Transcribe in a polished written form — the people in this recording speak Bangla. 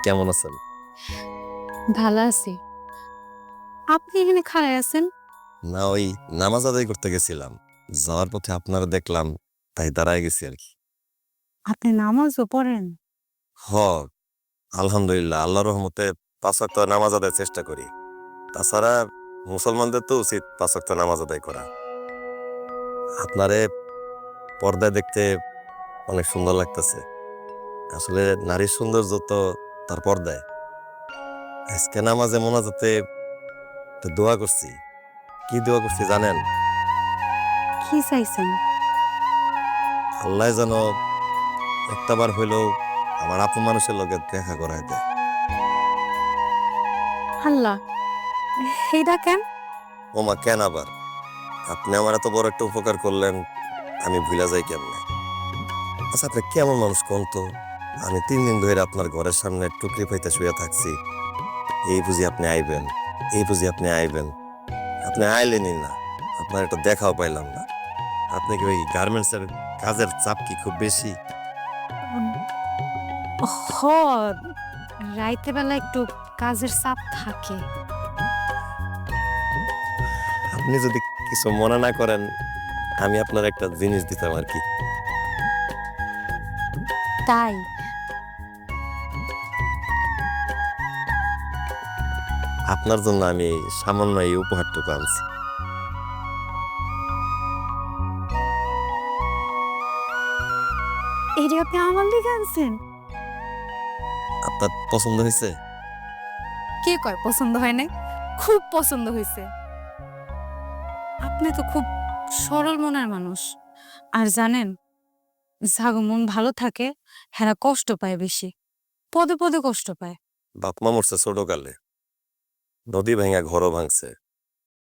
কেমন আছেন? ভালো আছি। আপনি এখানে খাড়ায় আছেন? না, ওই নামাজ আদায় করতে গেছিলাম। যাওয়ার পথে আপনারা দেখলাম, তাই দাঁড়ায় গেছি আরকি। আপনি নামাজও পড়েন? হ, আলহামদুলিল্লাহ। আল্লাহর রহমতে ৫ ওয়াক্ত নামাজ আদায়ের চেষ্টা করি। তাছাড়া মুসলমানদের তো উচিত ৫ ওয়াক্ত নামাজ আদায় করা। আপনারে পর্দায় দেখতে অনেক সুন্দর লাগতেছে। আসলে নারীর সৌন্দর্য তো তার পর্দায়। আজকে নামাজে মোনাজাতে একটা দোয়া করছি। কি দোয়া করছি জানেন? কি চাইছেন? আল্লাহ যেন একটাবার হইলেও আমার আপন মানুষের লগে দেখা করায় দেয়। আল্লাহ, এইটা কেন? ওমা, কেন আবার? আপনি আমার এত বড় একটা উপকার করলেন, আমি ভুলা যাই কেমনে? আচ্ছা, আপনি কেমন মানুষ কোন তো? আমি 3 দিন ধরে আপনার ঘরের সামনে টুকরি পাইতে শুয়ে থাকছি। এই বুঝি আপনি আইবেন, এই বুঝি আপনি আইবেন। আপনি আইলেনই না, আপনার একটা দেখাও পাইলাম না। আপনি কি ওই গার্মেন্টসের কাজের চাপ কি খুব বেশি? হ, রাইতে বেলা একটু কাজের চাপ থাকে। আপনি যদি কিছু মনে না করেন, আমি আপনার একটা জিনিস দিতাম আর কি। তাই? আপনার জন্য আমি সামান্য এই উপহারটুকু আনছি। এইটা আপনি আমার লিগে আনছেন? আপনার পছন্দ হয়েছে? কে কয় পছন্দ হয় নাই? খুব পছন্দ হয়েছে। আপনি তো খুব সরল মনের মানুষ। আর জানেন, যাগো মন ভালো থাকে হেরা কষ্ট পায় বেশি, পদে পদে কষ্ট পায়। বাপ মা মরছে ছোটকালে, নদী ভেঙে ঘরও ভাঙছে।